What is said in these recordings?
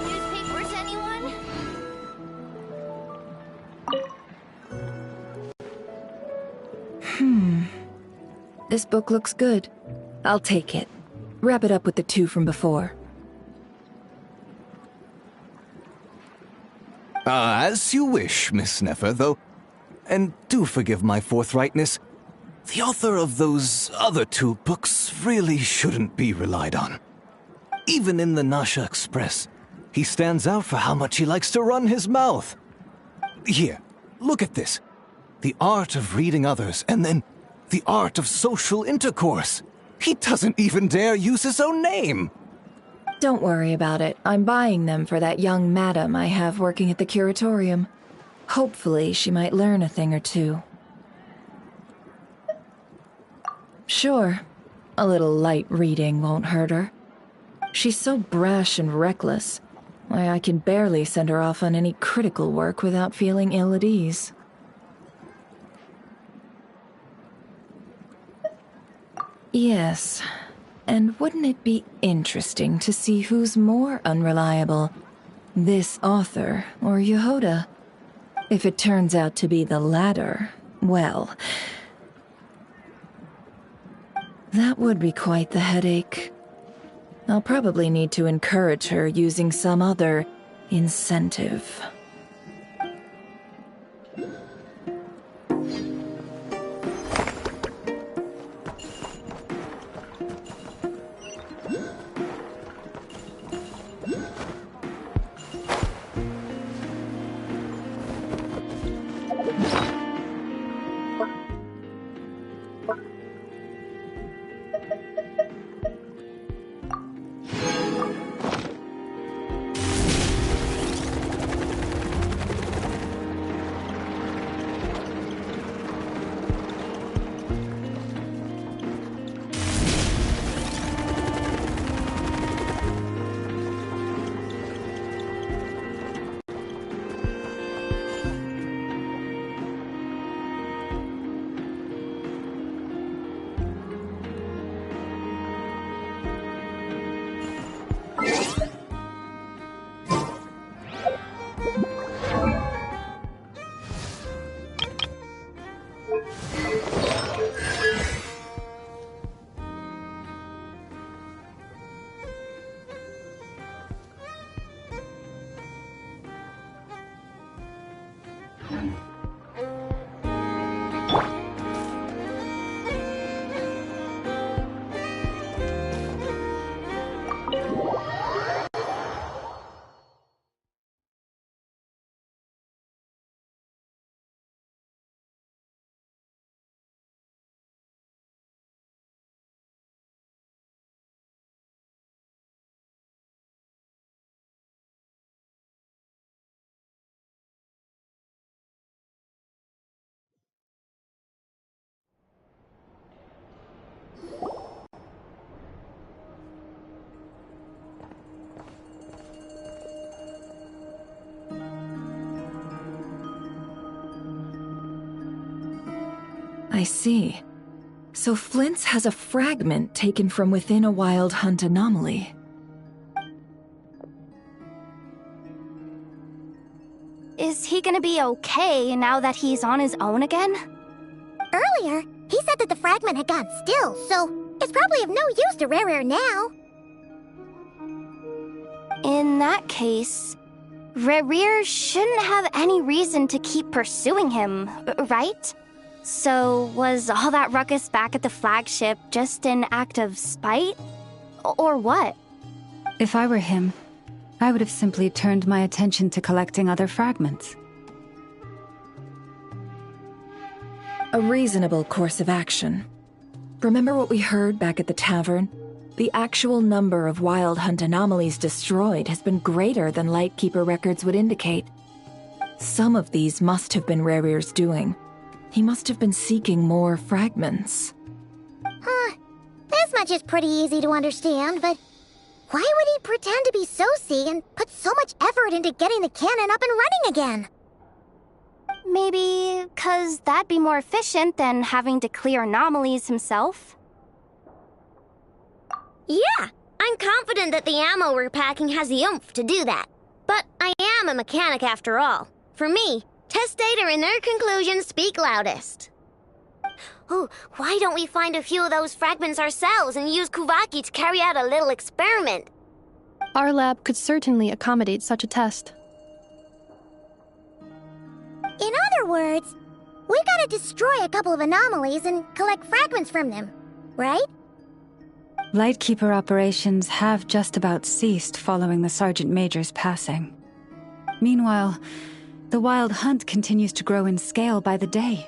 Newspapers, anyone? This book looks good. I'll take it. Wrap it up with the 2 from before. As you wish, Miss Nefer, though. And do forgive my forthrightness. The author of those other 2 books really shouldn't be relied on. Even in the Nasha Express, he stands out for how much he likes to run his mouth. Here, look at this. The art of reading others, and then the art of social intercourse. He doesn't even dare use his own name. Don't worry about it. I'm buying them for that young madam I have working at the curatorium. Hopefully, she might learn a thing or 2. Sure, a little light reading won't hurt her. She's so brash and reckless. Why, I can barely send her off on any critical work without feeling ill at ease. Yes, and wouldn't it be interesting to see who's more unreliable, this author or Yehuda? If it turns out to be the latter, well, that would be quite the headache. I'll probably need to encourage her using some other incentive. I see. So Flint's has a fragment taken from within a wild hunt anomaly. Is he gonna be okay now that he's on his own again? Earlier, he said that the fragment had gone still, so it's probably of no use to Rare now. In that case, Rare shouldn't have any reason to keep pursuing him, right? So was all that ruckus back at the flagship just an act of spite? Or what? If I were him, I would have simply turned my attention to collecting other fragments. A reasonable course of action. Remember what we heard back at the tavern? The actual number of wild hunt anomalies destroyed has been greater than Lightkeeper records would indicate. Some of these must have been Rare's doing. He must have been seeking more fragments. This much is pretty easy to understand, but why would he pretend to be Soci and put so much effort into getting the cannon up and running again? Maybe 'cause that'd be more efficient than having to clear anomalies himself? Yeah, I'm confident that the ammo we're packing has the oomph to do that. But I am a mechanic after all. For me, test data and their conclusions speak loudest. Oh, why don't we find a few of those fragments ourselves and use Kuvaki to carry out a little experiment? Our lab could certainly accommodate such a test. In other words, we gotta destroy a couple of anomalies and collect fragments from them, right? Lightkeeper operations have just about ceased following the Sergeant Major's passing. Meanwhile, the wild hunt continues to grow in scale by the day.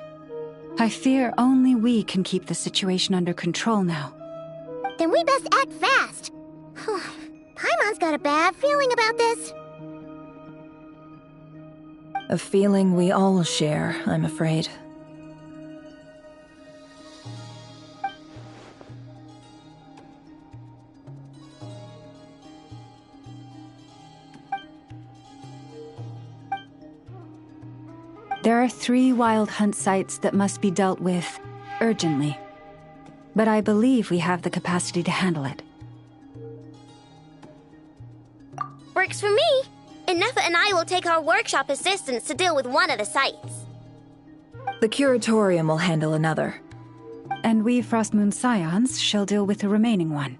I fear only we can keep the situation under control now. Then we best act fast. Paimon's got a bad feeling about this. A feeling we all share, I'm afraid. There are 3 wild hunt sites that must be dealt with urgently. But I believe we have the capacity to handle it. Works for me. Ineffa and I will take our workshop assistants to deal with one of the sites. The Curatorium will handle another. And we Frostmoon Scions shall deal with the remaining one.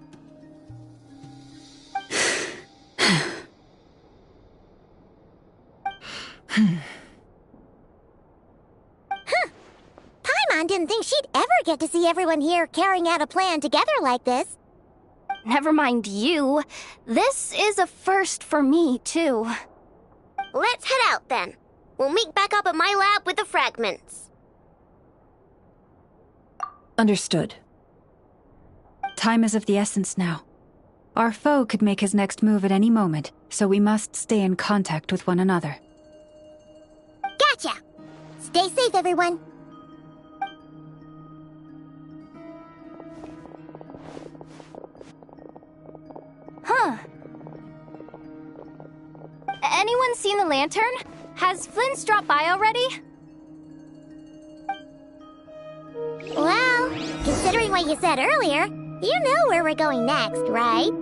Paimon didn't think she'd ever get to see everyone here carrying out a plan together like this. Never mind you. This is a first for me, too. Let's head out then. We'll meet back up at my lab with the fragments. Understood. Time is of the essence now. Our foe could make his next move at any moment, so we must stay in contact with one another. Gotcha! Stay safe, everyone. Huh. Anyone seen the lantern? Has Flint's dropped by already? Well, considering what you said earlier, you know where we're going next, right?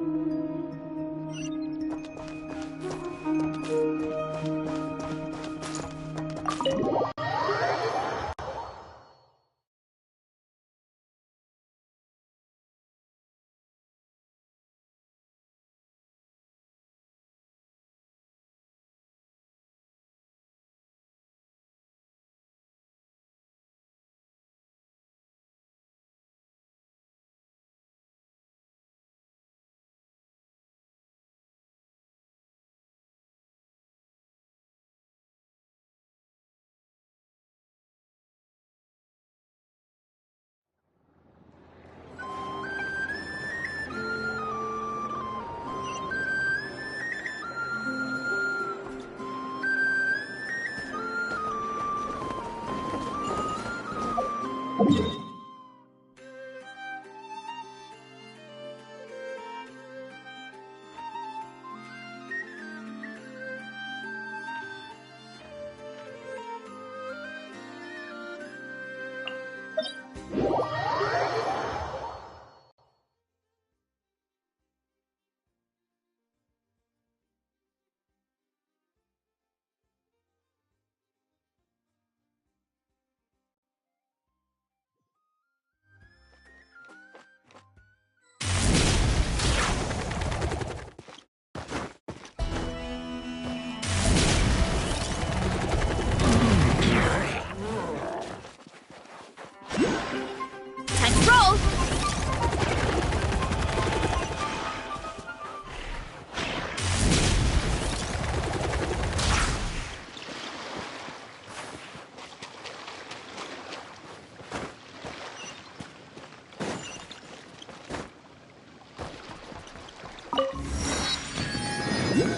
Time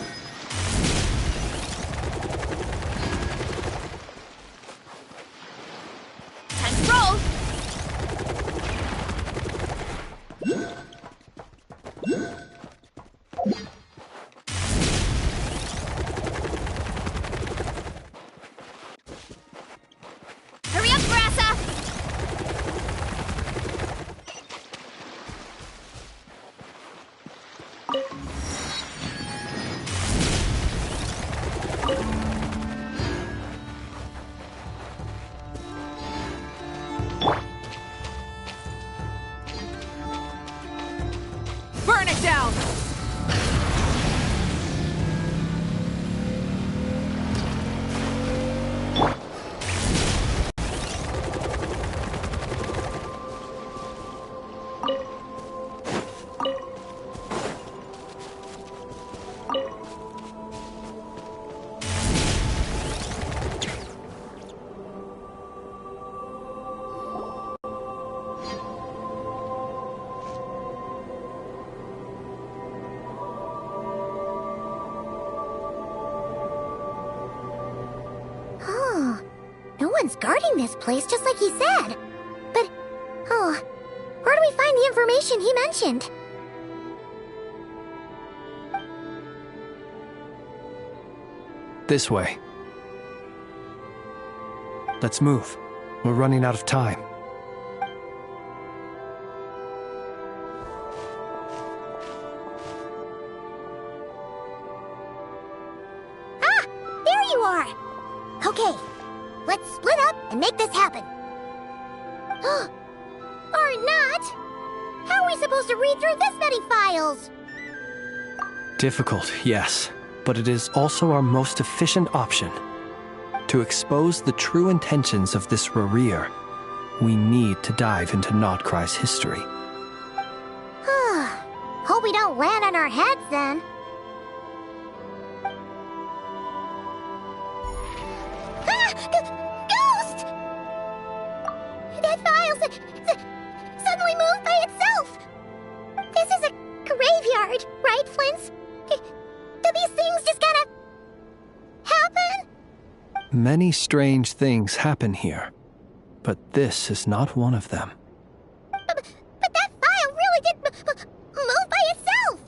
to roll! Hurry up, Grassa! Burn it down! No one's guarding this place, just like he said. But, where do we find the information he mentioned? This way. Let's move. We're running out of time. Ah! There you are! Okay, let's split up and make this happen. Or not! How are we supposed to read through this many files? Difficult, yes, but it is also our most efficient option. To expose the true intentions of this Rerir, we need to dive into Notcry's history. Hope we don't land on our heads then. Ghost! That file suddenly moved by itself! This is a graveyard, right, Flint's? Do these things just kind of happen? Many strange things happen here, but this is not one of them. But that file really did move by itself!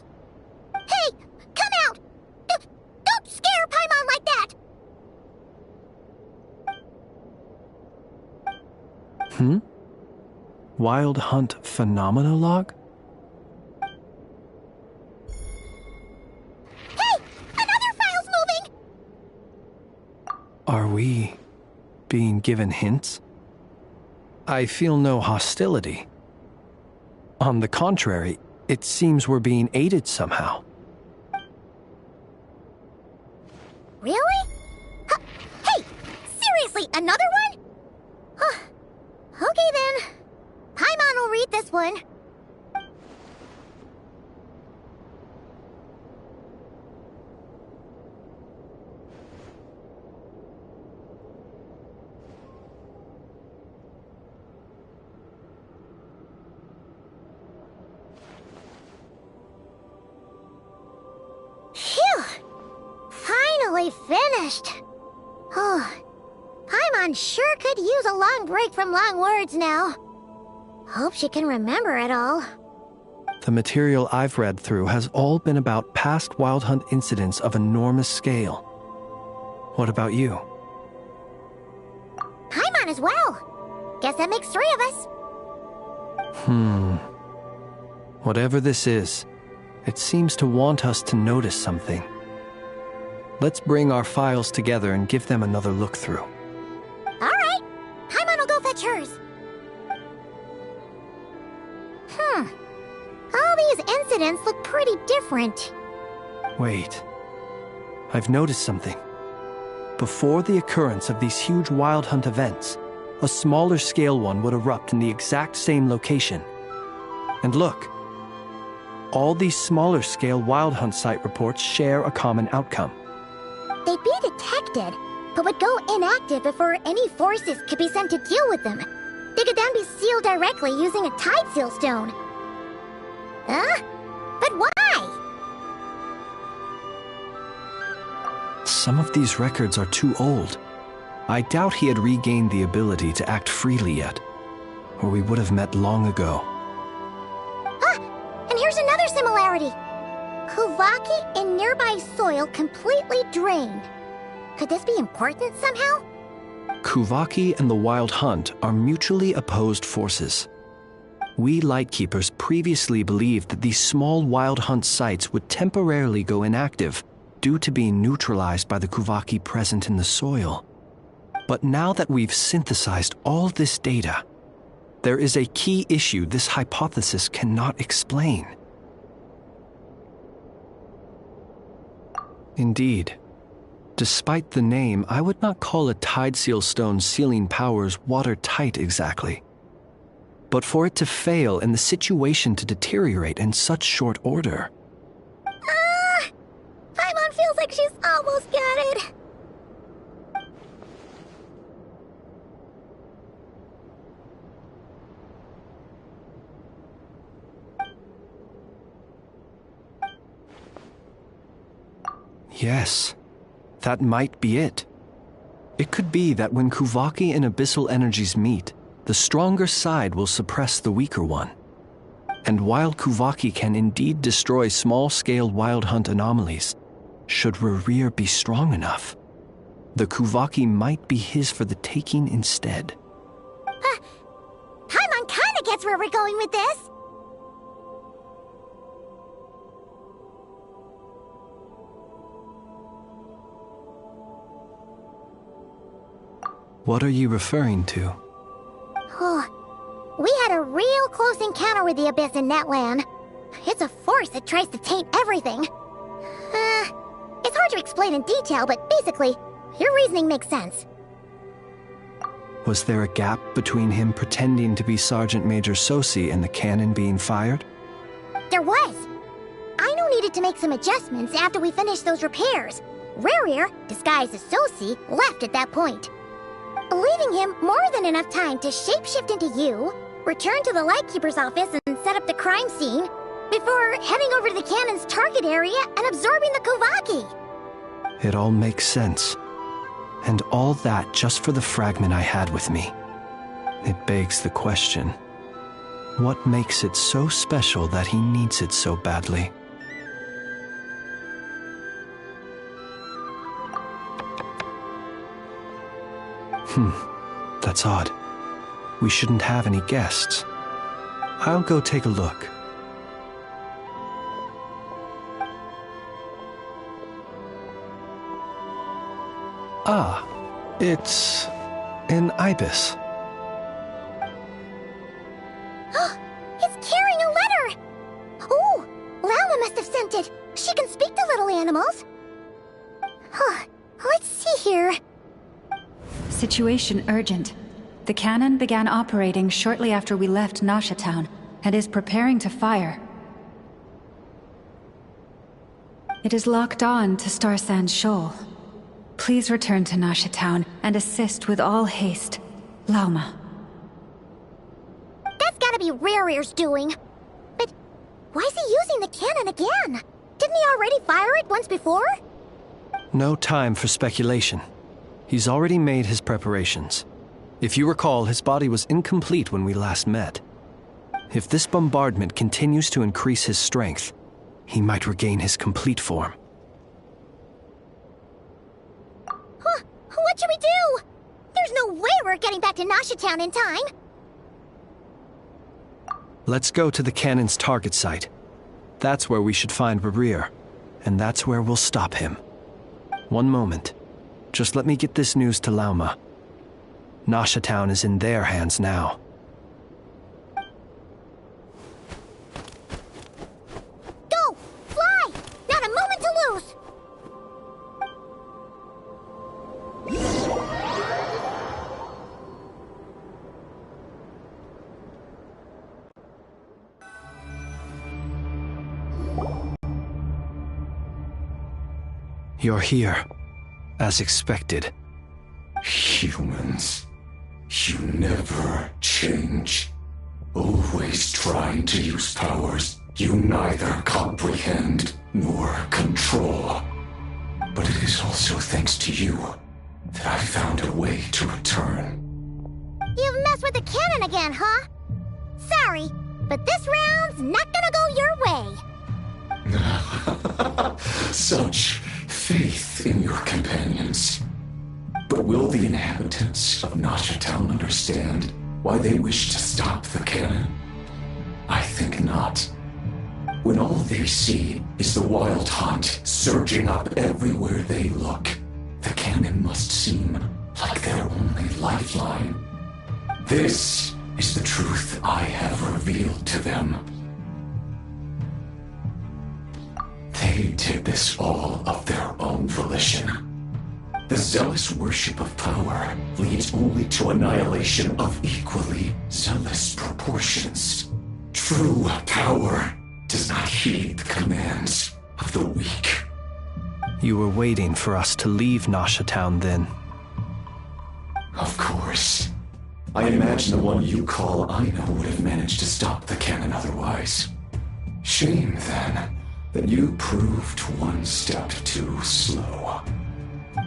Hey, come out! Don't scare Paimon like that! Wild Hunt Phenomenologue? Hey! Another file's moving! Are we being given hints? I feel no hostility. On the contrary, it seems we're being aided somehow. Really? Hey! Seriously, another one? Okay then. Paimon will read this one. Phew! Finally finished. Paimon sure could use a long break from long words now. Hope she can remember it all. The material I've read through has all been about past Wild Hunt incidents of enormous scale. What about you? Paimon as well. Guess that makes 3 of us. Whatever this is, it seems to want us to notice something. Let's bring our files together and give them another look through. Alright. Paimon will go fetch hers. All these incidents look pretty different. Wait. I've noticed something. Before the occurrence of these huge Wild Hunt events, a smaller scale one would erupt in the exact same location. And look. All these smaller scale Wild Hunt site reports share a common outcome. They'd be detected, but would go inactive before any forces could be sent to deal with them. They could then be sealed directly using a tide seal stone. Huh? But why? Some of these records are too old. I doubt he had regained the ability to act freely yet, or we would have met long ago. And here's another similarity. Kuvaki in nearby soil completely drained. Could this be important somehow? Kuvaki and the Wild Hunt are mutually opposed forces. We Lightkeepers previously believed that these small Wild Hunt sites would temporarily go inactive due to being neutralized by the Kuvaki present in the soil. But now that we've synthesized all this data, there is a key issue this hypothesis cannot explain. Indeed, despite the name, I would not call a Tideseal Stone's sealing powers watertight exactly. But for it to fail and the situation to deteriorate in such short order... Paimon feels like she's almost got it. Yes, that might be it. It could be that when Kuvaki and abyssal energies meet, the stronger side will suppress the weaker one. And while Kuvaki can indeed destroy small-scale Wild Hunt anomalies, should Rerir be strong enough, the Kuvaki might be his for the taking instead. Paimon kinda gets where we're going with this. What are you referring to? We had a real close encounter with the Abyss in Netland. It's a force that tries to taint everything. It's hard to explain in detail, but basically, your reasoning makes sense. Was there a gap between him pretending to be Sergeant Major Sosi and the cannon being fired? There was. Aino needed to make some adjustments after we finished those repairs. Rerir, disguised as Sosi, left at that point, leaving him more than enough time to shapeshift into you, return to the Lightkeeper's office and set up the crime scene, before heading over to the cannon's target area and absorbing the Kuvaki. It all makes sense. And all that just for the fragment I had with me. It begs the question, what makes it so special that he needs it so badly? That's odd. We shouldn't have any guests. I'll go take a look. Ah, it's an ibis. It's carrying a letter! Ooh, Lauma must have sent it. She can speak to little animals. Let's see here. Situation urgent. The cannon began operating shortly after we left Nasha Town and is preparing to fire. It is locked on to Star Sand Shoal. Please return to Nasha Town and assist with all haste. Lauma. That's gotta be Rerir's doing. But why is he using the cannon again? Didn't he already fire it once before? No time for speculation. He's already made his preparations. If you recall, his body was incomplete when we last met. If this bombardment continues to increase his strength, he might regain his complete form. What should we do? There's no way we're getting back to Nasha Town in time. Let's go to the cannon's target site. That's where we should find Rerir, and that's where we'll stop him. One moment. Just let me get this news to Lauma. Nasha Town is in their hands now. Go! Fly! Not a moment to lose! You're here, as expected. Humans, you never change. Always trying to use powers you neither comprehend nor control. But it is also also thanks to you that I found a way to return. You've messed with the cannon again, huh? Sorry, but this round's not gonna go your way. Such faith in your companions. But will the inhabitants of Nasha Town understand why they wish to stop the cannon? I think not. When all they see is the wild hunt surging up everywhere they look, the cannon must seem like their only lifeline. This is the truth I have revealed to them. They did this all of their own volition. The zealous worship of power leads only to annihilation of equally zealous proportions. True power does not heed the commands of the weak. You were waiting for us to leave Nasha Town then. Of course. I imagine the one you call Aina would have managed to stop the cannon otherwise. Shame, then, that you proved one step too slow.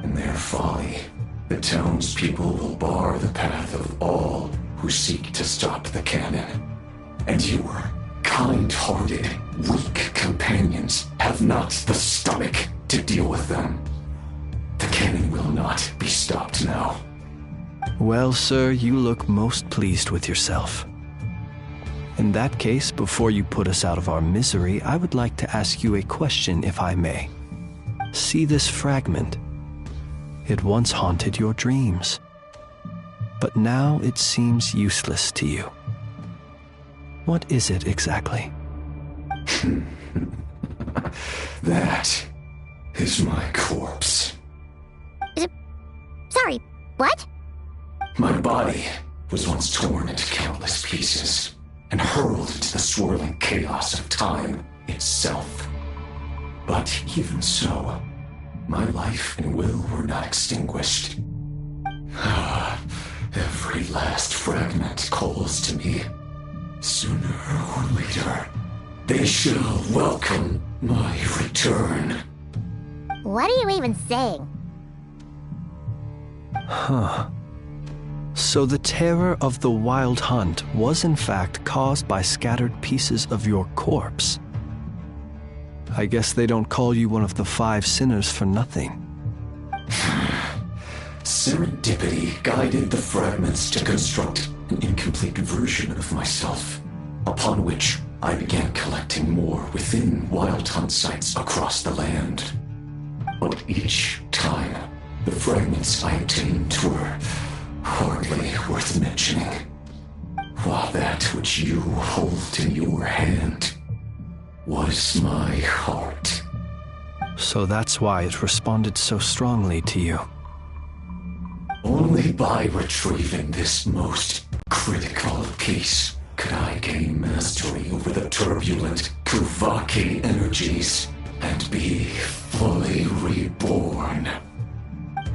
In their folly, the townspeople will bar the path of all who seek to stop the cannon. And your kind-hearted, weak companions have not the stomach to deal with them. The cannon will not be stopped now. Well, sir, you look most pleased with yourself. In that case, before you put us out of our misery, I would like to ask you a question, if I may. See this fragment? It once haunted your dreams, but now it seems useless to you. What is it exactly? That is my corpse. Sorry, what? My body was once torn into countless pieces and hurled into the swirling chaos of time itself. But even so, my life and will were not extinguished. Every last fragment calls to me. Sooner or later, they shall welcome my return. What are you even saying? Huh. So the terror of the wild hunt was in fact caused by scattered pieces of your corpse. I guess they don't call you one of the 5 sinners for nothing. Serendipity guided the fragments to construct an incomplete version of myself, upon which I began collecting more within wild hunt sites across the land. But each time, the fragments I obtained were hardly worth mentioning, while that which you hold in your hand was my heart. So that's why it responded so strongly to you. Only by retrieving this most critical piece could I gain mastery over the turbulent Kuvaki energies and be fully reborn.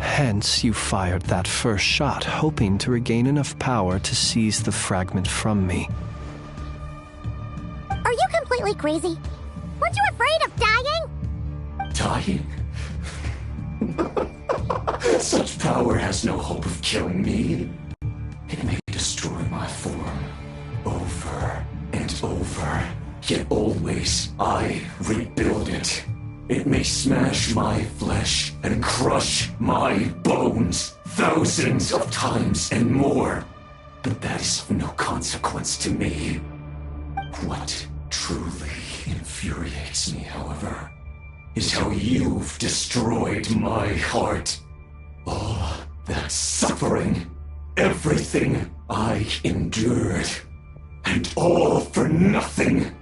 Hence, you fired that first shot, hoping to regain enough power to seize the fragment from me. Are you completely crazy? Weren't you afraid of dying? Dying? Such power has no hope of killing me. It may destroy my form over and over, yet always I rebuild it. It may smash my flesh and crush my bones thousands of times and more, but that is of no consequence to me. What truly infuriates me, however, is how you've destroyed my heart. All that suffering, everything I endured, and all for nothing.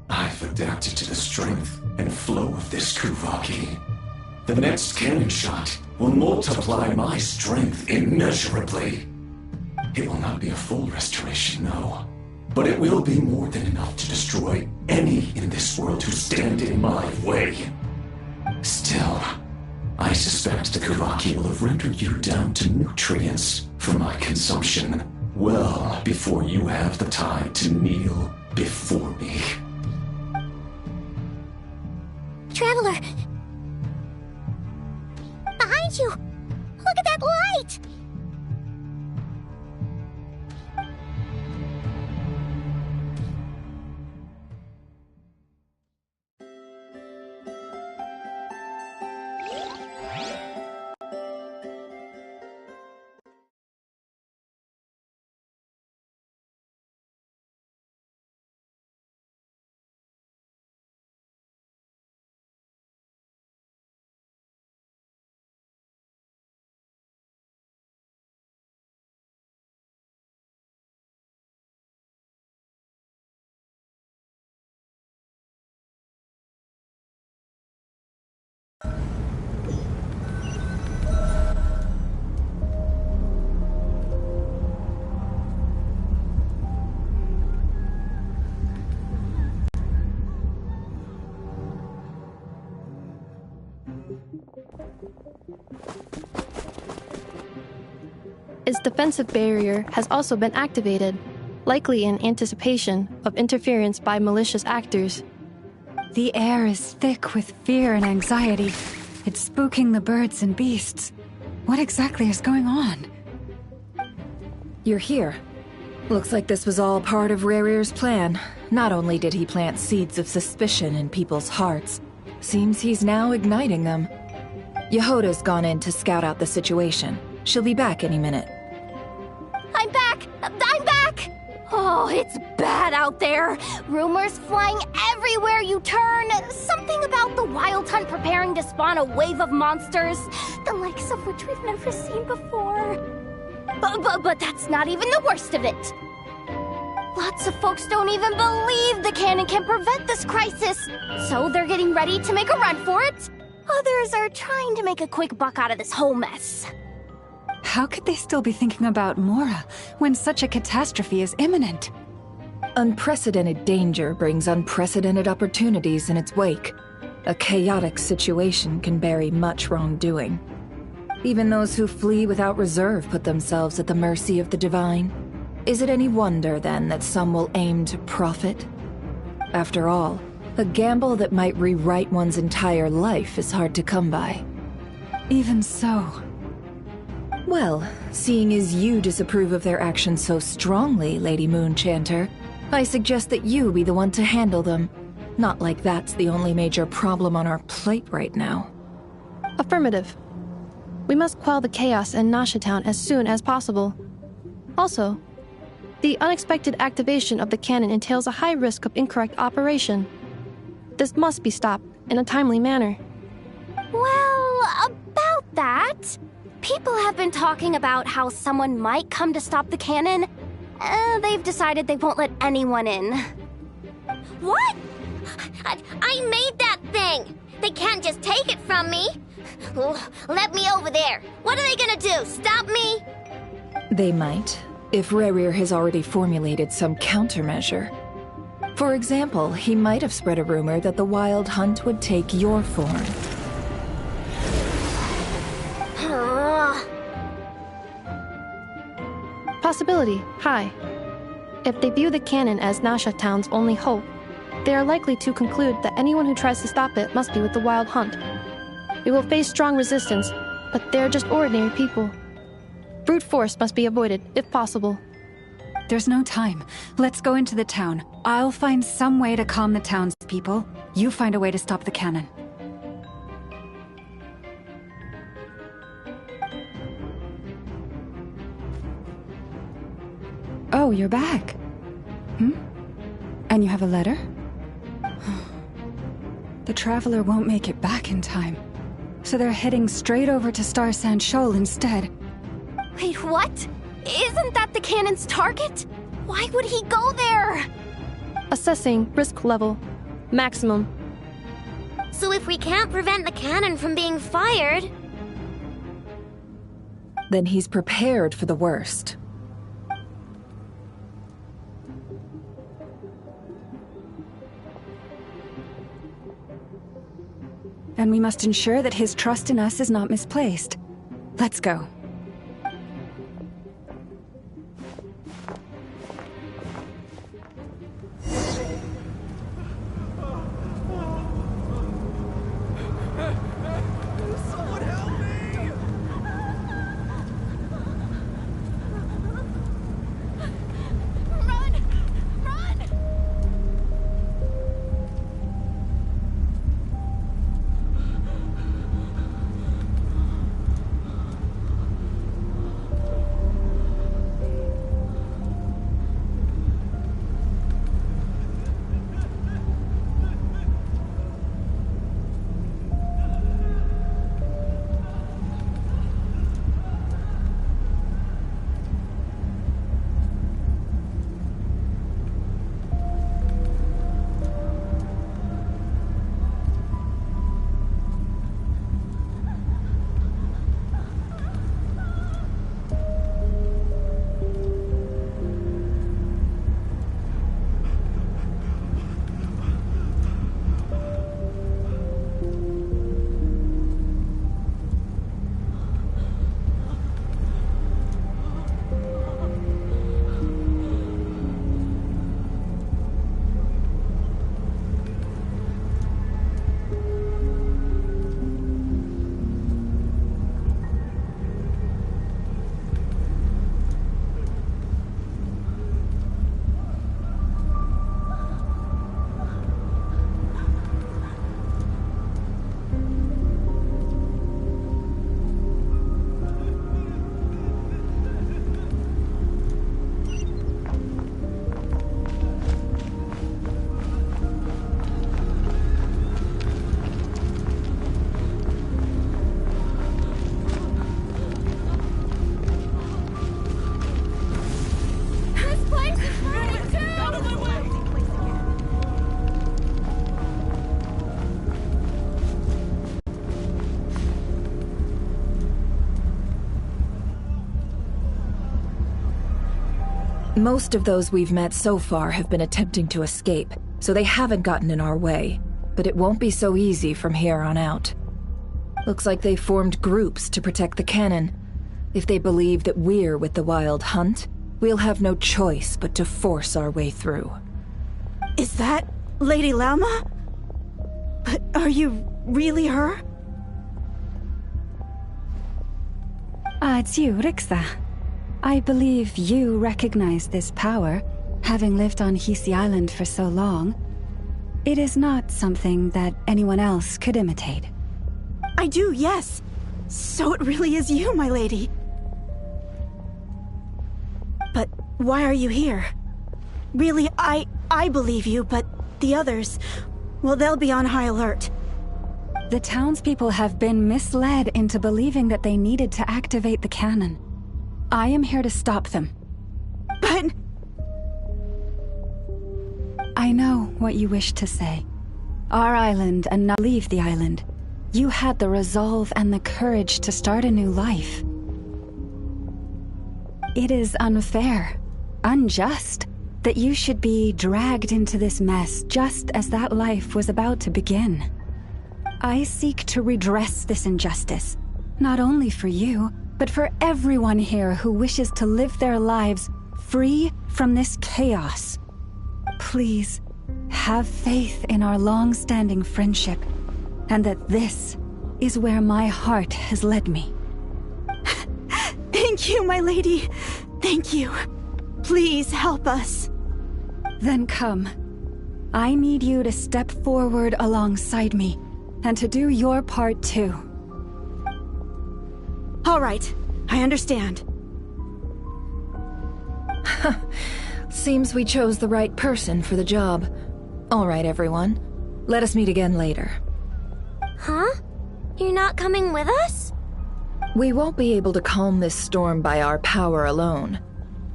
I've adapted to the strength and flow of this Kuvaki. The next cannon shot will multiply my strength immeasurably. It will not be a full restoration, no, but it will be more than enough to destroy any in this world who stand in my way. Still, I suspect the Kuvaki will have rendered you down to nutrients for my consumption, well before you have the time to kneel before me. Traveler! Behind you! Look at that light! Its defensive barrier has also been activated, likely in anticipation of interference by malicious actors. The air is thick with fear and anxiety. It's spooking the birds and beasts. What exactly is going on? You're here. Looks like this was all part of Rerir's plan. Not only did he plant seeds of suspicion in people's hearts, seems he's now igniting them. Yehoda's gone in to scout out the situation. She'll be back any minute. I'm back! I'm back! Oh, it's bad out there. Rumors flying everywhere you turn. Something about the Wild Hunt preparing to spawn a wave of monsters, the likes of which we've never seen before. But that's not even the worst of it. Lots of folks don't even believe the cannon can prevent this crisis, so they're getting ready to make a run for it. Others are trying to make a quick buck out of this whole mess. How could they still be thinking about Mora when such a catastrophe is imminent? Unprecedented danger brings unprecedented opportunities in its wake. A chaotic situation can bury much wrongdoing. Even those who flee without reserve put themselves at the mercy of the divine. Is it any wonder, then, that some will aim to profit? After all, a gamble that might rewrite one's entire life is hard to come by. Even so... Well, seeing as you disapprove of their actions so strongly, Lady Moonchanter, I suggest that you be the one to handle them. Not like that's the only major problem on our plate right now. Affirmative. We must quell the chaos in Nasha Town as soon as possible. Also, the unexpected activation of the cannon entails a high risk of incorrect operation. This must be stopped in a timely manner. Well, about that... People have been talking about how someone might come to stop the cannon. They've decided they won't let anyone in. What? I made that thing! They can't just take it from me! Let me over there! What are they gonna do, stop me? They might, if Rerir has already formulated some countermeasure. For example, he might have spread a rumor that the Wild Hunt would take your form. Possibility high. If they view the cannon as Nasha Town's only hope, they are likely to conclude that anyone who tries to stop it must be with the Wild Hunt. We will face strong resistance, but they're just ordinary people. Brute force must be avoided, if possible. There's no time. Let's go into the town. I'll find some way to calm the townspeople. You find a way to stop the cannon. Oh, you're back. And you have a letter? The Traveler won't make it back in time. So they're heading straight over to Star Sand Shoal instead. Wait, what? Isn't that the cannon's target? Why would he go there? Assessing risk level. Maximum. So if we can't prevent the cannon from being fired... Then he's prepared for the worst. And we must ensure that his trust in us is not misplaced. Let's go. Most of those we've met so far have been attempting to escape, so they haven't gotten in our way. But it won't be so easy from here on out. Looks like they formed groups to protect the cannon. If they believe that we're with the Wild Hunt, we'll have no choice but to force our way through. Is that Lady Lauma? But are you really her? It's you, Rixa. I believe you recognize this power, having lived on Hisi Island for so long. It is not something that anyone else could imitate. I do, yes. So it really is you, my lady. But why are you here? Really, I believe you, but the others, well, they'll be on high alert. The townspeople have been misled into believing that they needed to activate the cannon. I am here to stop them. But... I know what you wish to say. Our island and not leave the island. You had the resolve and the courage to start a new life. It is unfair, unjust, that you should be dragged into this mess just as that life was about to begin. I seek to redress this injustice, not only for you, but for everyone here who wishes to live their lives free from this chaos. Please, have faith in our long-standing friendship, and that this is where my heart has led me. Thank you, my lady. Thank you. Please help us. Then come. I need you to step forward alongside me, and to do your part too. All right, I understand. Seems we chose the right person for the job. All right, everyone. Let us meet again later. Huh? You're not coming with us? We won't be able to calm this storm by our power alone.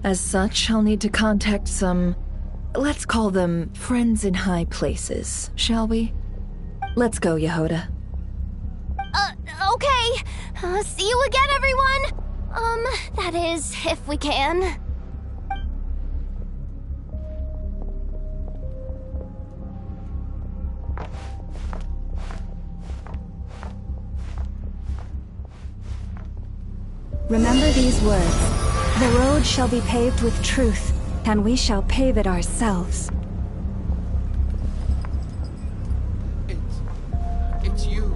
As such, I'll need to contact some... let's call them friends in high places, shall we? Let's go, Yehoda. Okay. See you again, everyone! That is, if we can. Remember these words. The road shall be paved with truth, and we shall pave it ourselves. It's you,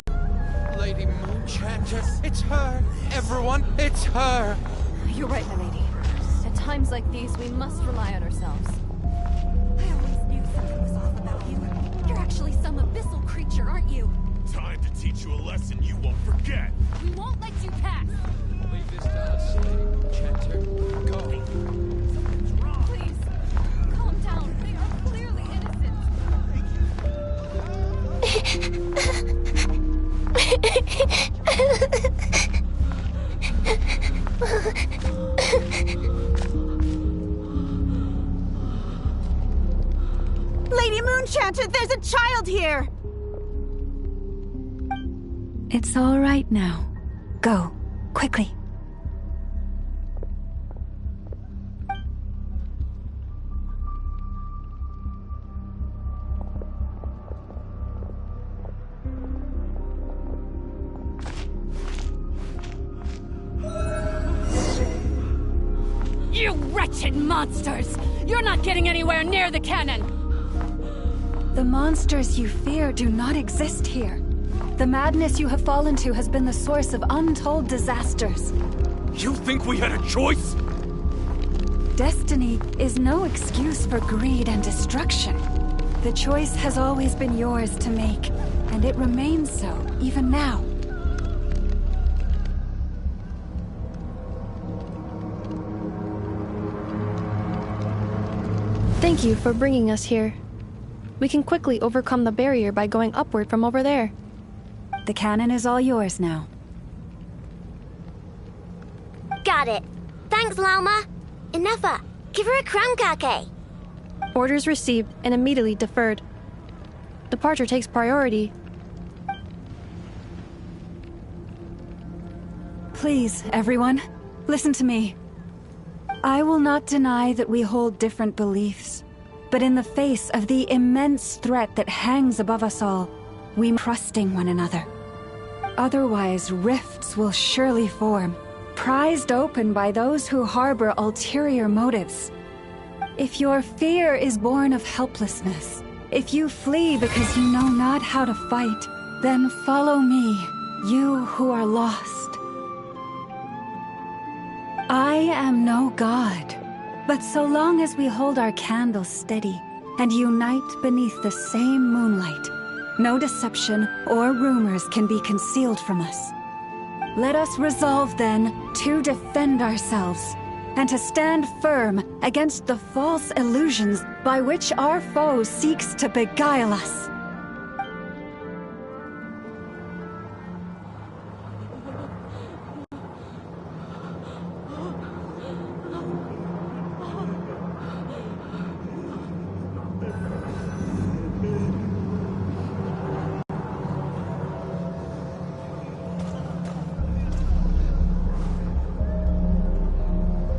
Lady Moonchanter. It's her. Everyone, it's her. You're right, my lady. At times like these, we must rely on ourselves. I always knew something was off about you. You're actually some abyssal creature, aren't you? Time to teach you a lesson you won't forget. We won't let you pass. Leave this to us, Lady Moonchanter. Go. Something's wrong. Please, calm down. They are clearly innocent. Lady Moonchanter, there's a child here! It's all right now. Go, quickly. You wretched monsters! You're not getting anywhere near the cannon! The monsters you fear do not exist here. The madness you have fallen to has been the source of untold disasters. You think we had a choice? Destiny is no excuse for greed and destruction. The choice has always been yours to make, and it remains so, even now. Thank you for bringing us here. We can quickly overcome the barrier by going upward from over there. The cannon is all yours now. Got it. Thanks, Lauma. Inefa, give her a crown kake. Orders received and immediately deferred. Departure takes priority. Please, everyone, listen to me. I will not deny that we hold different beliefs, but in the face of the immense threat that hangs above us all, we are trusting one another. Otherwise, rifts will surely form, prized open by those who harbor ulterior motives. If your fear is born of helplessness, if you flee because you know not how to fight, then follow me, you who are lost. I am no god, but so long as we hold our candles steady and unite beneath the same moonlight, no deception or rumors can be concealed from us. Let us resolve then to defend ourselves and to stand firm against the false illusions by which our foe seeks to beguile us.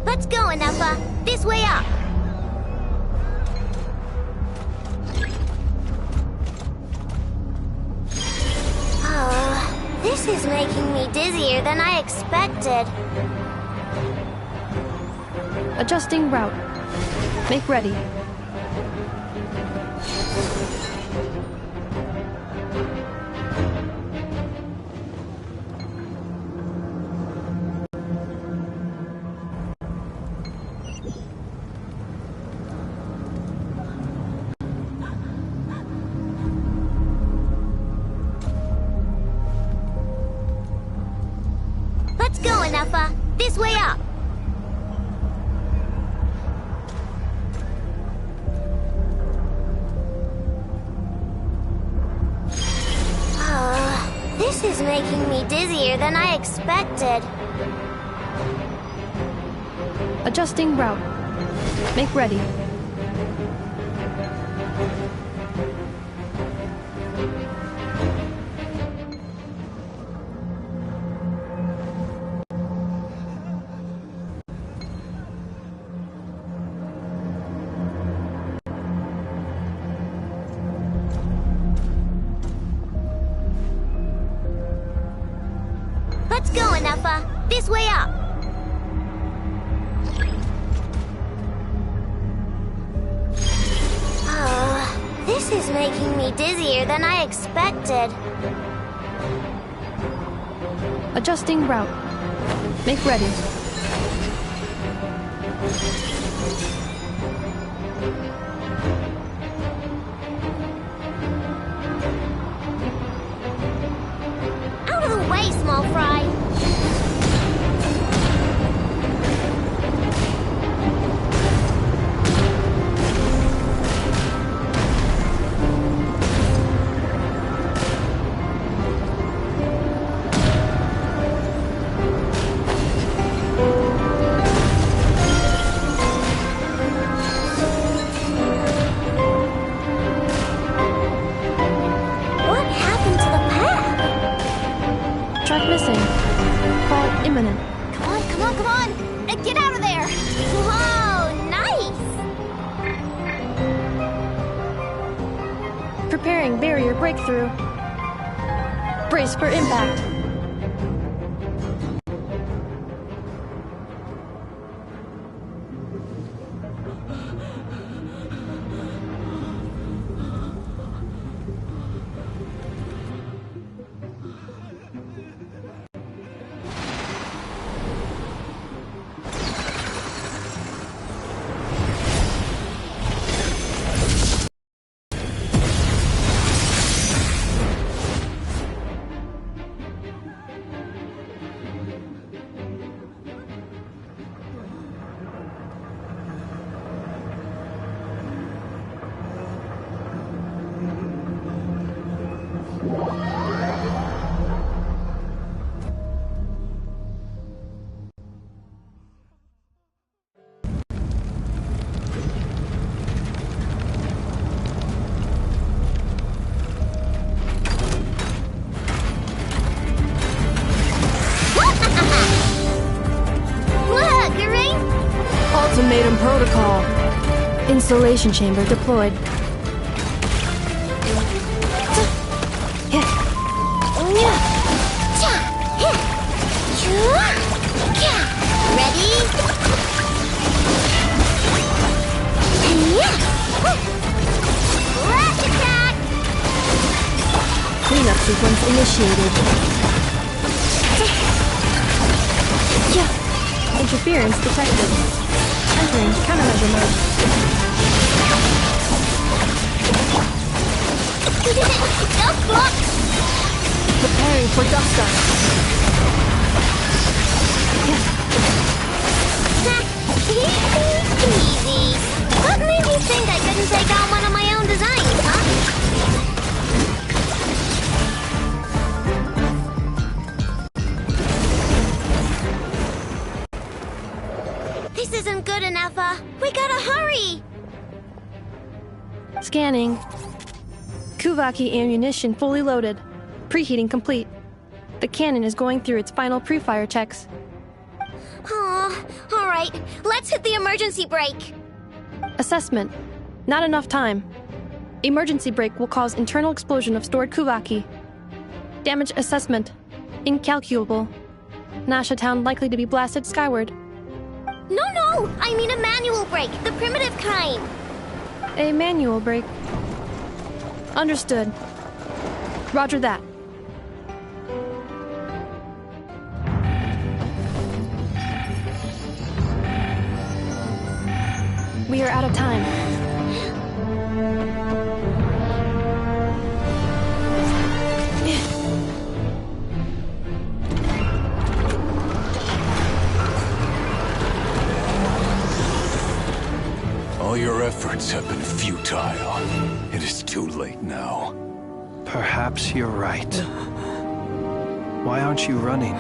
Let's go, Enougha. This way up. Oh, this is making me dizzier than I expected. Adjusting route. Make ready. Let's go, Enougha. This way up. Oh, this is making me dizzier than I expected. Adjusting route. Make ready. Let's go, Enougha. This way up. Oh, this is making me dizzier than I expected. Adjusting route. Make ready. Out of the way, small fry. What happened to the path? Track missing. Fall imminent. Come on, come on, come on! Get out of there! Whoa, nice! Preparing barrier breakthrough. Brace for impact. Ultimatum protocol. Installation chamber deployed. Ready? Flash attack! Cleanup sequence initiated. Interference detected. Entering countermeasure mode. Preparing for GUSTA. Easy. What made you think I couldn't take on one of my own designs, huh? This isn't good enough, we gotta hurry! Scanning. Kuvaki ammunition fully loaded. Preheating complete. The cannon is going through its final pre-fire checks. Oh, alright. Let's hit the emergency brake. Assessment. Not enough time. Emergency brake will cause internal explosion of stored Kuvaki. Damage assessment. Incalculable. Nasha Town likely to be blasted skyward. No! I mean a manual brake, the primitive kind. A manual brake. Understood. Roger that. We are out of time. All your efforts have been futile. It is too late now. Perhaps you're right. Why aren't you running?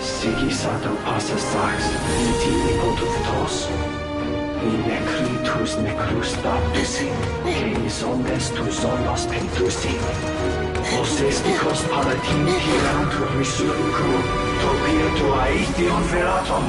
Sigisato passa sax, iti ipotuftos. In necritus necrus baptusi, canis omnes tu zonos pentusi. Os esticos palatin pirantur risurcu, topia tua ition veratum.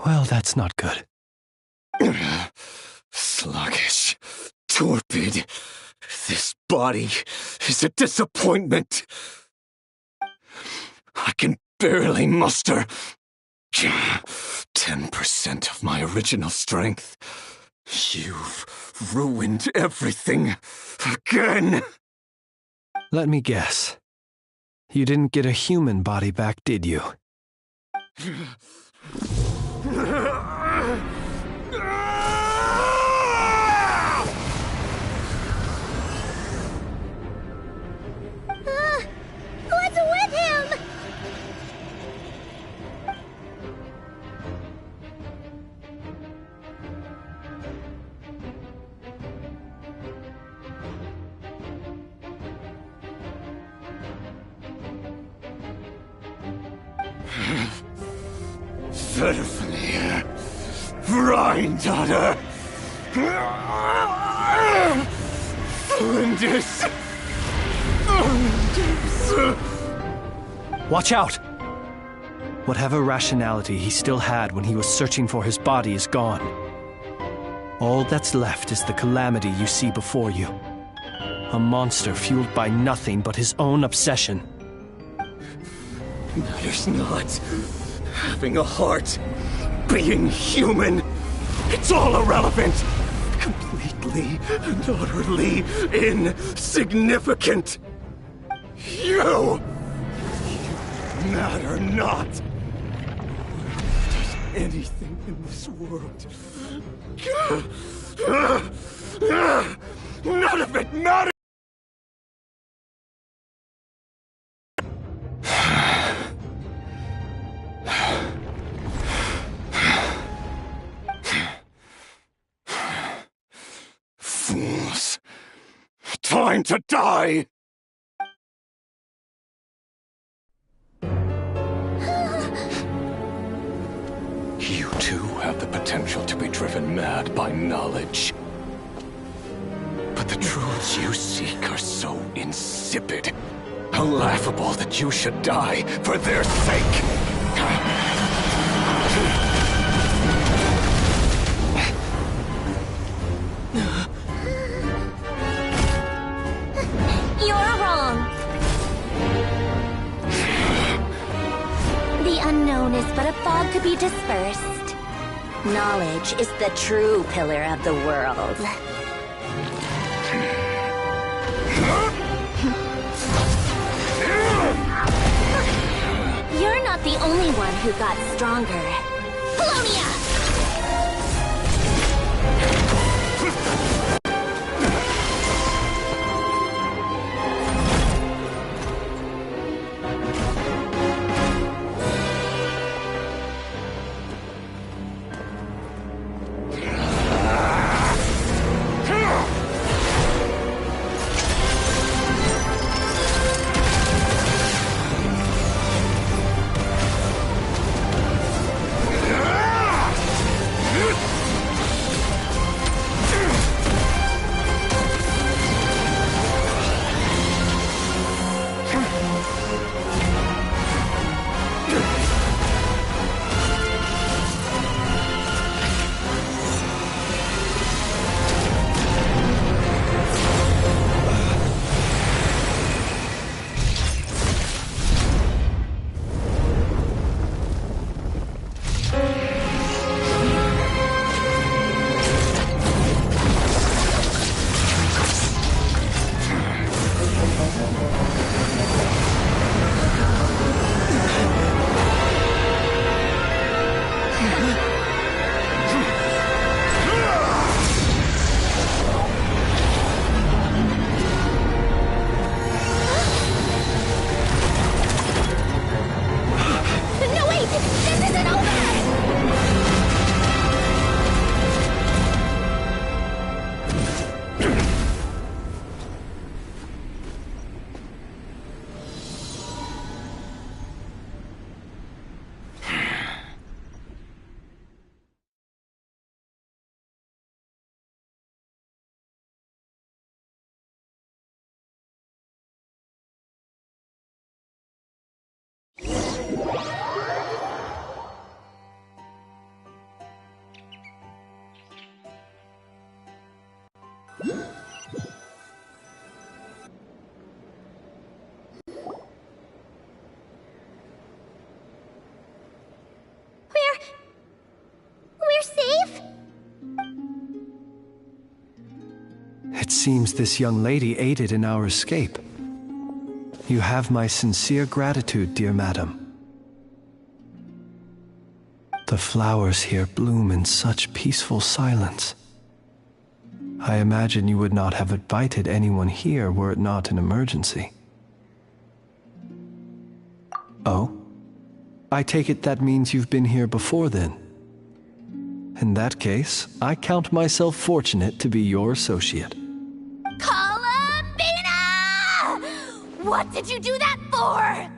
Well, that's not good. Sluggish, torpid. This body is a disappointment. I can barely muster 10% of my original strength. You've ruined everything again. Let me guess. You didn't get a human body back, did you? What's with him? Fervientemente, Recuerda, Watch out! Whatever rationality he still had when he was searching for his body is gone. All that's left is the calamity you see before you. A monster fueled by nothing but his own obsession. Matters not. Having a heart, being human, it's all irrelevant. Completely and utterly insignificant. You matter not. Does anything in this world? None of it matters. Fools. Time to die! You too have the potential to be driven mad by knowledge. But the truths you seek are so insipid, laughable that you should die for their sake. You're wrong. The unknown is but a fog to be dispersed. Knowledge is the true pillar of the world. You're not the only one who got stronger. Polonia! We're safe? It seems this young lady aided in our escape. You have my sincere gratitude, dear madam. The flowers here bloom in such peaceful silence. I imagine you would not have invited anyone here were it not an emergency. Oh? I take it that means you've been here before then. In that case, I count myself fortunate to be your associate. Columbina! What did you do that for?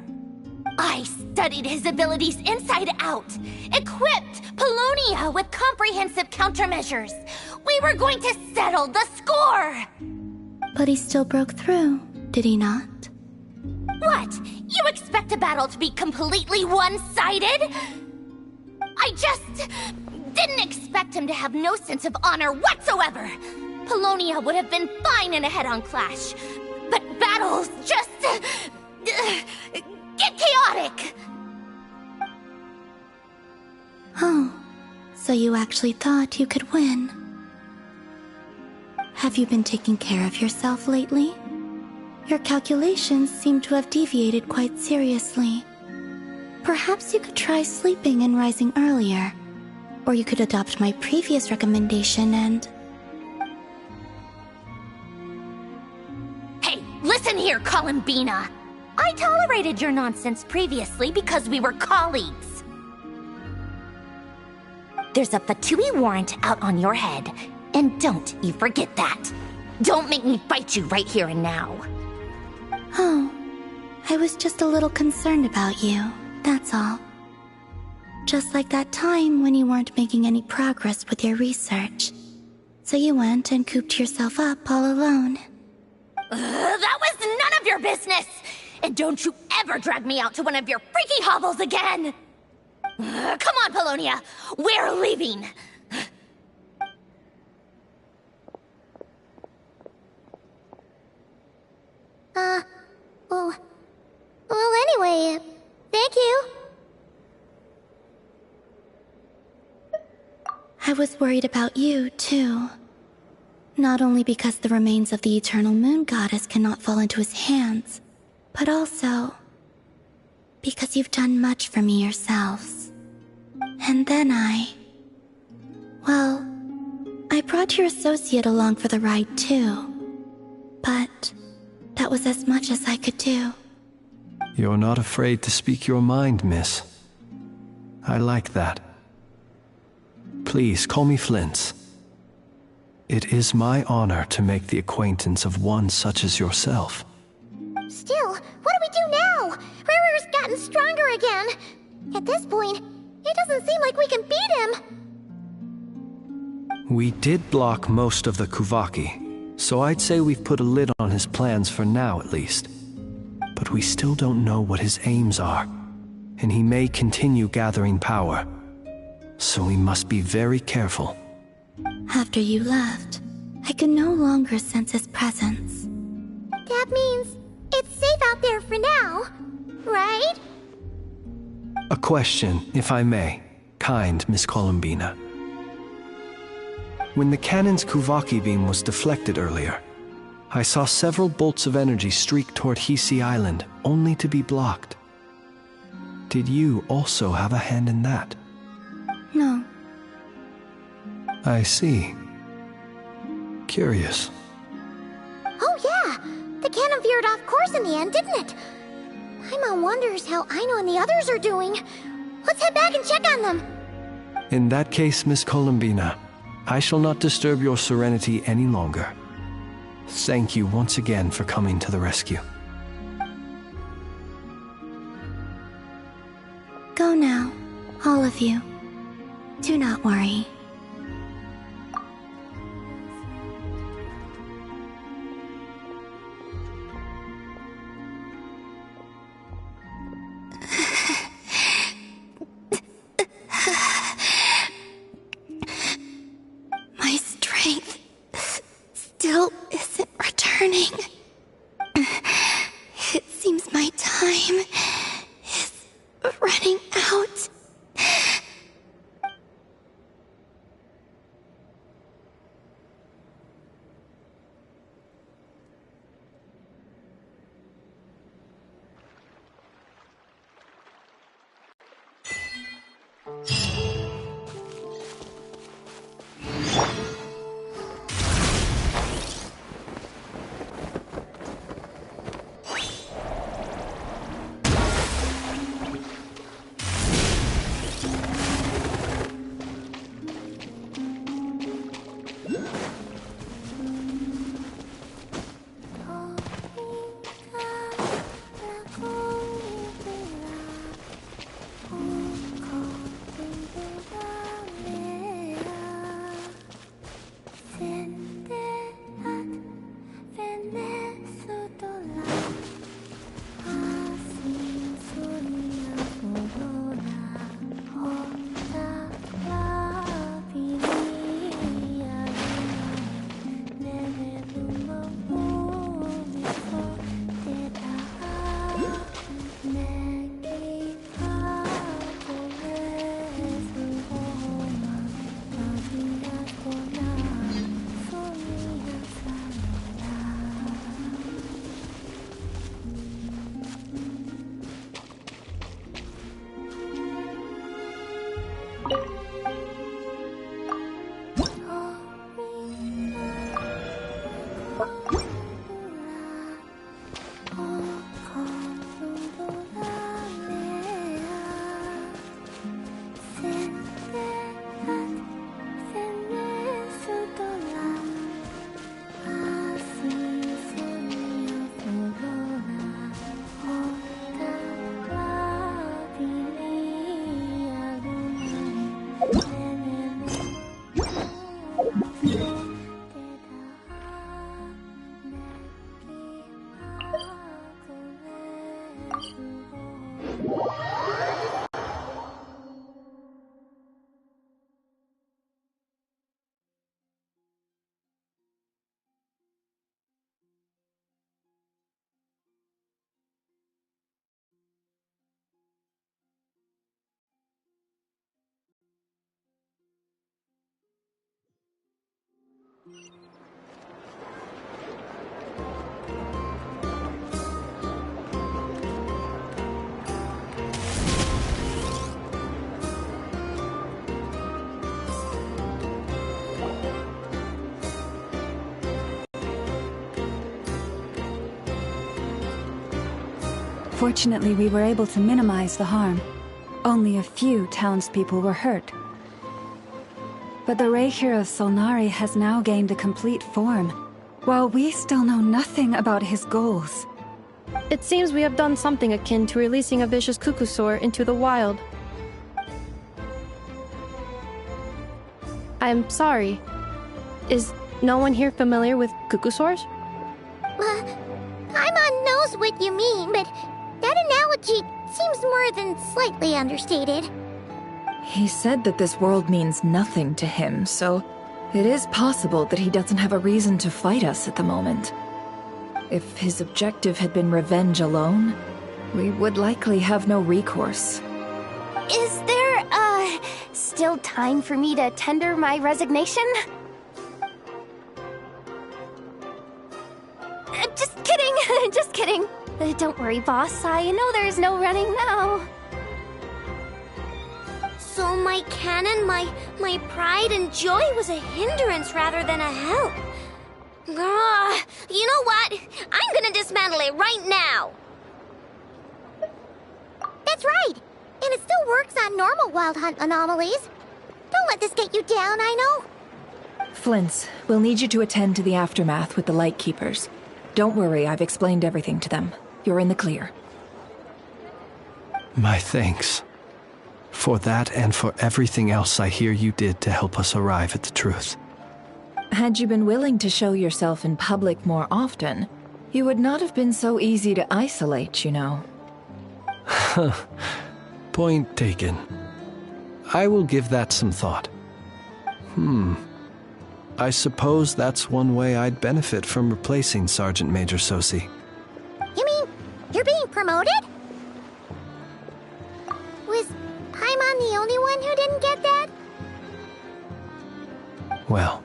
I studied his abilities inside out, equipped Polonia with comprehensive countermeasures. We were going to settle the score! But he still broke through, did he not? What? You expect a battle to be completely one-sided? I just didn't expect him to have no sense of honor whatsoever. Polonia would have been fine in a head-on clash, but battles just get chaotic. Oh, so you actually thought you could win. Have you been taking care of yourself lately? Your calculations seem to have deviated quite seriously. Perhaps you could try sleeping and rising earlier. Or you could adopt my previous recommendation and... Hey, listen here, Columbina. I tolerated your nonsense previously because we were colleagues. There's a Fatui warrant out on your head, and don't you forget that. Don't make me fight you right here and now. Oh, I was just a little concerned about you, that's all. Just like that time when you weren't making any progress with your research. So you went and cooped yourself up all alone. That was none of your business! And don't you ever drag me out to one of your freaky hovels again! Come on, Polonia! We're leaving! Well, anyway, thank you. I was worried about you, too. Not only because the remains of the Eternal Moon Goddess cannot fall into his hands, but also because you've done much for me yourselves. And then well, I brought your associate along for the ride, too. But that was as much as I could do. You're not afraid to speak your mind, miss. I like that. Please call me Flintz. It is my honor to make the acquaintance of one such as yourself. Still, what do we do now? Rerir's gotten stronger again. At this point, it doesn't seem like we can beat him. We did block most of the Kuvaki, so I'd say we've put a lid on his plans for now at least. But we still don't know what his aims are, and he may continue gathering power. So we must be very careful. After you left, I could no longer sense his presence. That means it's safe out there for now, right? A question, if I may, kind Miss Columbina. When the cannon's Kuvaki beam was deflected earlier, I saw several bolts of energy streak toward Hisi Island, only to be blocked. Did you also have a hand in that? No. I see. Curious. Oh yeah, the cannon veered off course in the end, didn't it? Paimon wonders how Aino and the others are doing. Let's head back and check on them. In that case, Miss Columbina, I shall not disturb your serenity any longer. Thank you once again for coming to the rescue. Go now, all of you. Do not worry. My strength still isn't returning. It seems my time is running out. Fortunately, we were able to minimize the harm. Only a few townspeople were hurt. But the Rey hero Solnari has now gained a complete form, while we still know nothing about his goals. It seems we have done something akin to releasing a vicious Kukusaur into the wild. I'm sorry. Is no one here familiar with Kukusaurs? Paimon knows what you mean, but that analogy seems more than slightly understated. He said that this world means nothing to him, so it is possible that he doesn't have a reason to fight us at the moment. If his objective had been revenge alone, we would likely have no recourse. Is there, still time for me to tender my resignation? Just kidding, just kidding. Don't worry, boss, I know there's no running now. So my canon, my pride and joy was a hindrance rather than a help. You know what? I'm gonna dismantle it right now. That's right. And it still works on normal wild hunt anomalies. Don't let this get you down, I know. Flint's, we'll need you to attend to the aftermath with the Lightkeepers. Don't worry, I've explained everything to them. You're in the clear. My thanks. For that and for everything else I hear you did to help us arrive at the truth. Had you been willing to show yourself in public more often, you would not have been so easy to isolate, you know. Point taken. I will give that some thought. I suppose that's one way I'd benefit from replacing Sergeant Major Sosi. You mean you're being promoted? Was Paimon the only one who didn't get that? Well,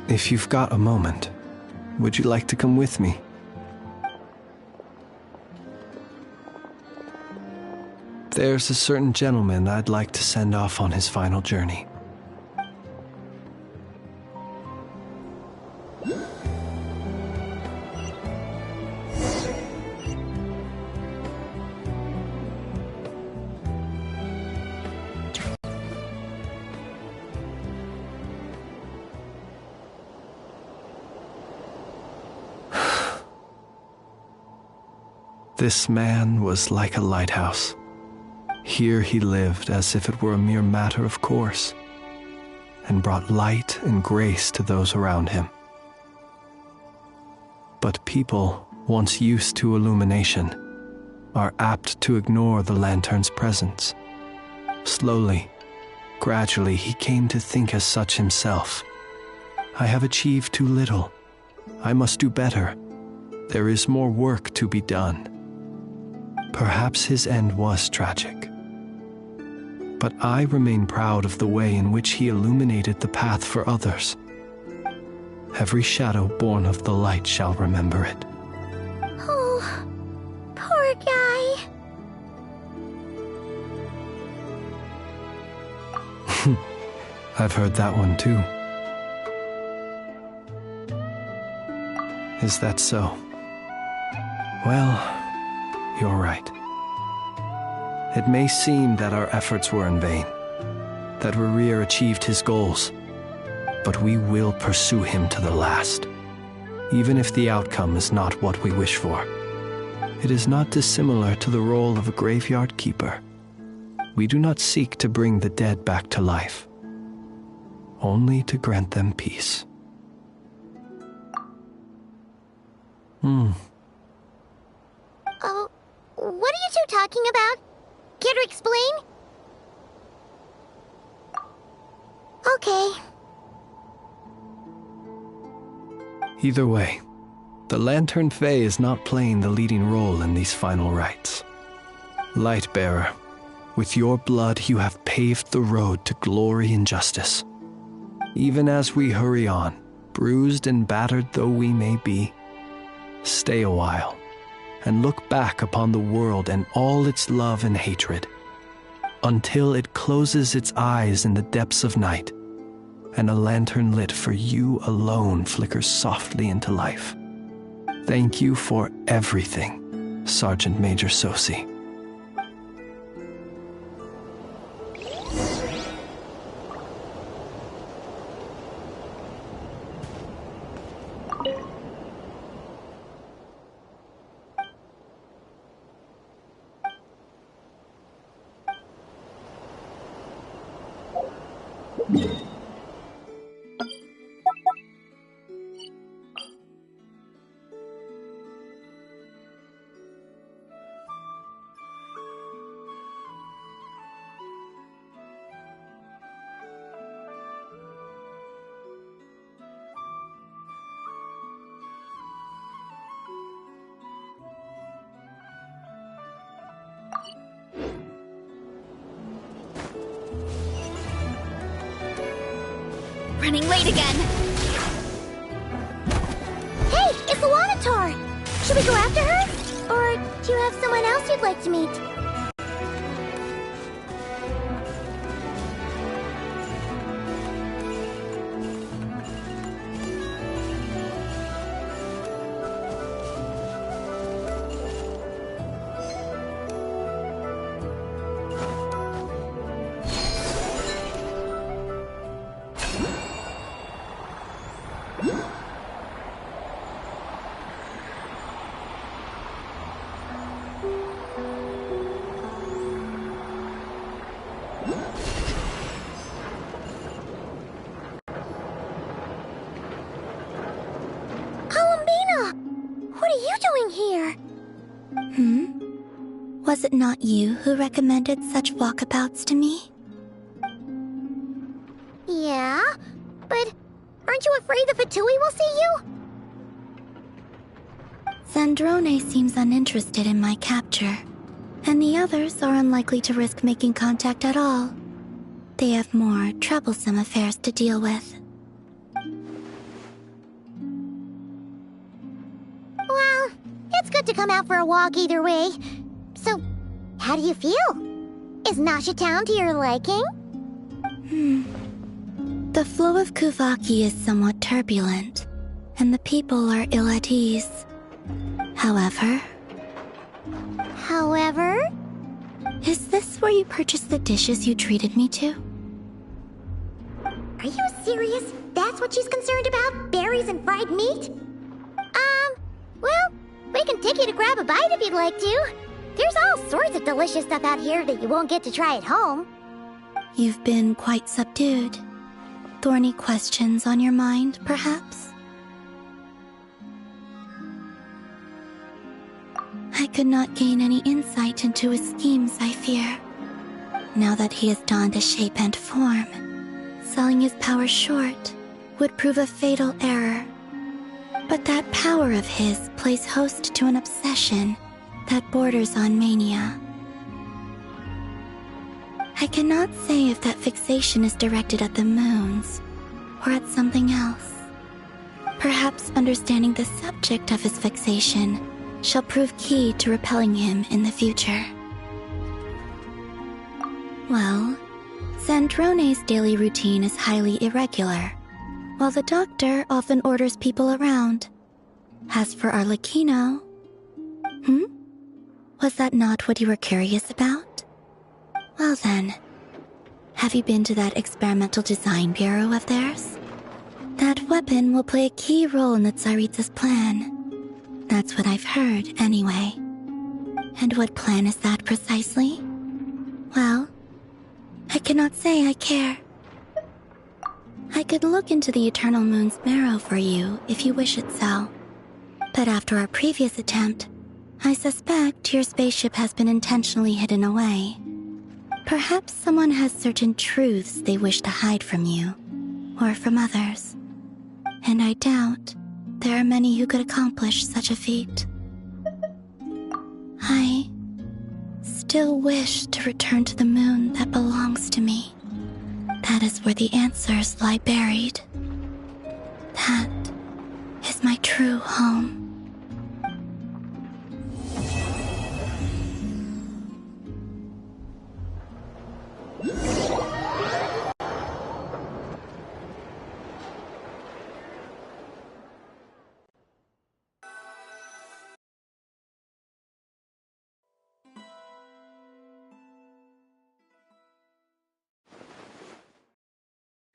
if you've got a moment, would you like to come with me? There's a certain gentleman I'd like to send off on his final journey. This man was like a lighthouse. Here he lived as if it were a mere matter of course, and brought light and grace to those around him. But people, once used to illumination, are apt to ignore the lantern's presence. Slowly, gradually, he came to think as such himself. I have achieved too little. I must do better. There is more work to be done. Perhaps his end was tragic. But I remain proud of the way in which he illuminated the path for others. Every shadow born of the light shall remember it. Oh, poor guy. I've heard that one too. Is that so? Well, you're right. It may seem that our efforts were in vain, that Rerir achieved his goals, but we will pursue him to the last, even if the outcome is not what we wish for. It is not dissimilar to the role of a graveyard keeper. We do not seek to bring the dead back to life, only to grant them peace. Oh, what are you two talking about? Care to explain? Okay. Either way, the Lantern Fae is not playing the leading role in these final rites. Lightbearer, with your blood you have paved the road to glory and justice. Even as we hurry on, bruised and battered though we may be, stay a while and look back upon the world and all its love and hatred, until it closes its eyes in the depths of night, and a lantern lit for you alone flickers softly into life. Thank you for everything, Sergeant Major Sosi. Running late again. Hey, it's the Wanator! Should we go after her? Or do you have someone else you'd like to meet? Was it not you who recommended such walkabouts to me? Yeah, But aren't you afraid the Fatui will see you? Zandrone seems uninterested in my capture, and the others are unlikely to risk making contact at all. They have more troublesome affairs to deal with. Well, it's good to come out for a walk either way. So, how do you feel? Is Nasha Town to your liking? The flow of Kuvaki is somewhat turbulent, and the people are ill at ease. However... Is this where you purchased the dishes you treated me to? Are you serious? That's what she's concerned about? Berries and fried meat? Well, we can take you to grab a bite if you'd like to. There's all sorts of delicious stuff out here that you won't get to try at home. You've been quite subdued. Thorny questions on your mind, perhaps? I could not gain any insight into his schemes, I fear. Now that he has donned a shape and form, selling his power short would prove a fatal error. But that power of his plays host to an obsession that borders on mania. I cannot say if that fixation is directed at the moons or at something else. Perhaps understanding the subject of his fixation shall prove key to repelling him in the future. Well, Zandrone's daily routine is highly irregular, while the doctor often orders people around. As for Arlecchino... Was that not what you were curious about? Well then, have you been to that experimental design bureau of theirs? That weapon will play a key role in the Tsaritsa's plan. That's what I've heard, anyway. And what plan is that precisely? Well, I cannot say I care. I could look into the Eternal Moon's marrow for you if you wish it so. But after our previous attempt, I suspect your spaceship has been intentionally hidden away. Perhaps someone has certain truths they wish to hide from you, or from others. And I doubt there are many who could accomplish such a feat. I still wish to return to the moon that belongs to me. That is where the answers lie buried. That is my true home.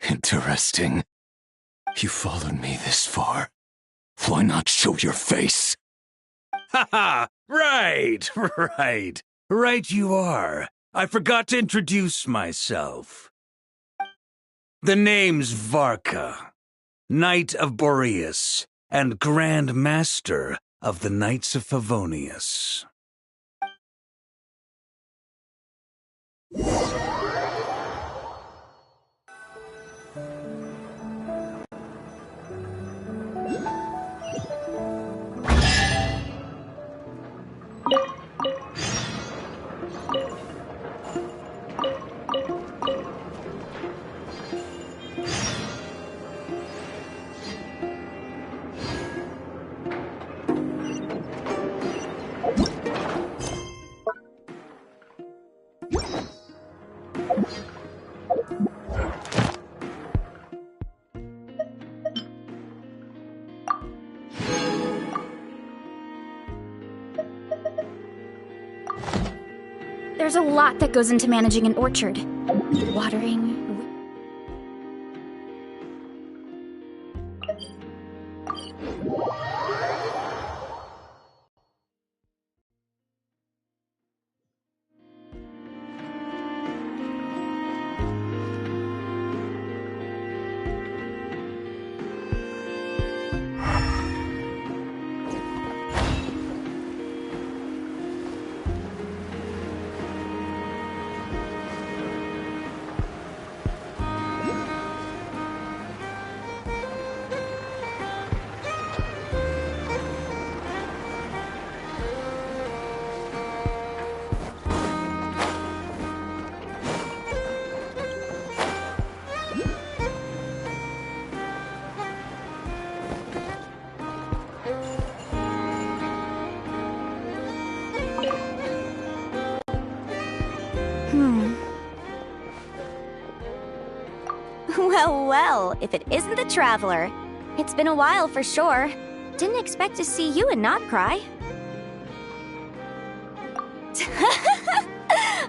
Interesting. You followed me this far. Why not show your face? Ha ha! Right, right. Right you are. I forgot to introduce myself. The name's Varka, Knight of Boreas, and Grand Master of the Knights of Favonius. There's a lot that goes into managing an orchard. Watering... Well, well, if it isn't the Traveler. It's been a while for sure. Didn't expect to see you and not cry.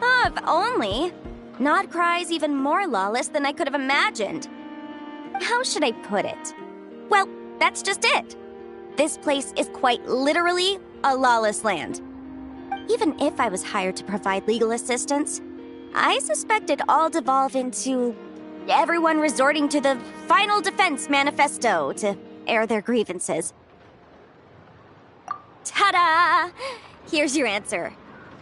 Oh, if only. Not Cry's even more lawless than I could have imagined. How should I put it? Well, that's just it. This place is quite literally a lawless land. Even if I was hired to provide legal assistance, I suspect it'd all devolve into everyone resorting to the Final Defense Manifesto to air their grievances. Ta-da! Here's your answer.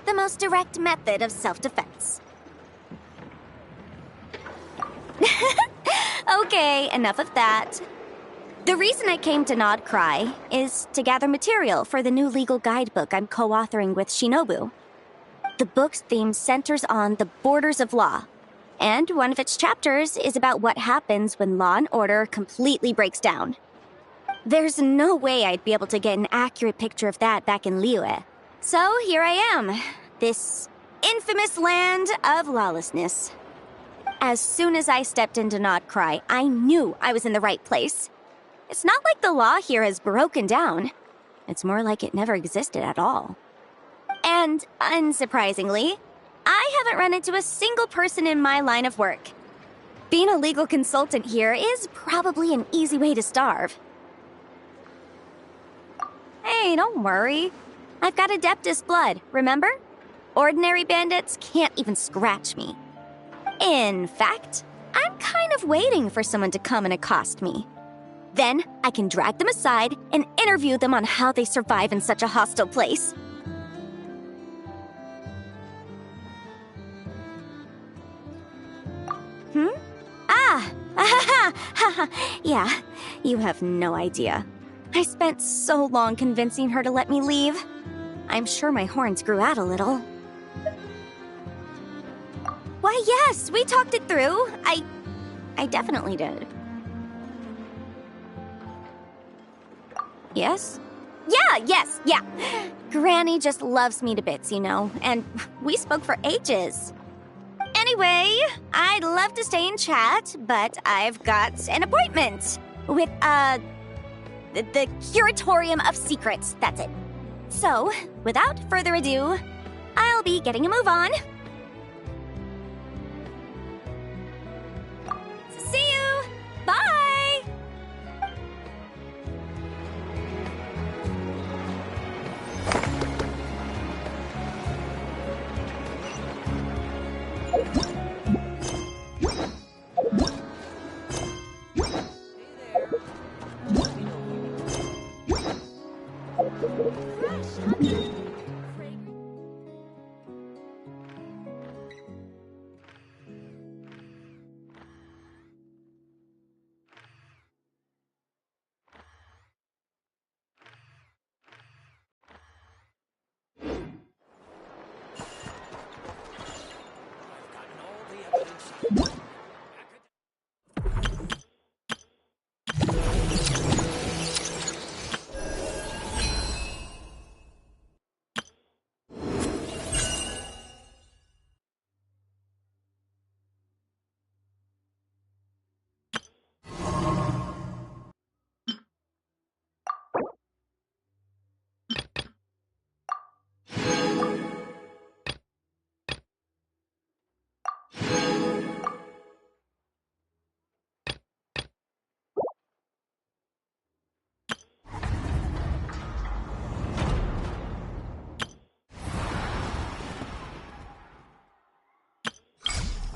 The most direct method of self-defense. Okay, enough of that. The reason I came to Nod Cry is to gather material for the new legal guidebook I'm co-authoring with Shinobu. The book's theme centers on the borders of law, and one of its chapters is about what happens when law and order completely breaks down. There's no way I'd be able to get an accurate picture of that back in Liyue. So here I am, this infamous land of lawlessness. As soon as I stepped into Nod Cry, I knew I was in the right place. It's not like the law here has broken down. It's more like it never existed at all. And, unsurprisingly, I haven't run into a single person in my line of work. Being a legal consultant here is probably an easy way to starve. Hey, don't worry. I've got Adeptus blood, remember? Ordinary bandits can't even scratch me. In fact, I'm kind of waiting for someone to come and accost me. Then I can drag them aside and interview them on how they survive in such a hostile place. Yeah, you have no idea. I spent so long convincing her to let me leave. I'm sure my horns grew out a little. Why, yes, we talked it through. I definitely did. Yes? Yeah. Granny just loves me to bits, you know, and we spoke for ages. Anyway, I'd love to stay and chat, but I've got an appointment with, the Curatorium of Secrets, that's it. So, without further ado, I'll be getting a move on. See you! Bye!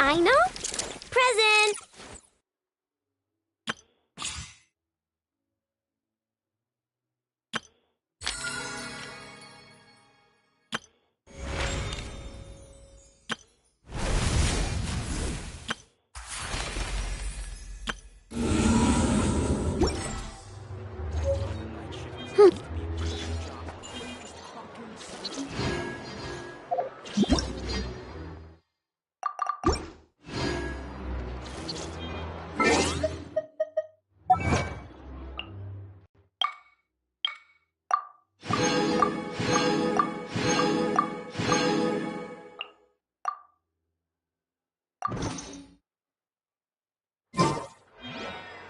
I know. Present!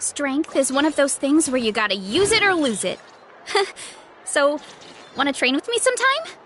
Strength is one of those things where you gotta use it or lose it. So, wanna train with me sometime?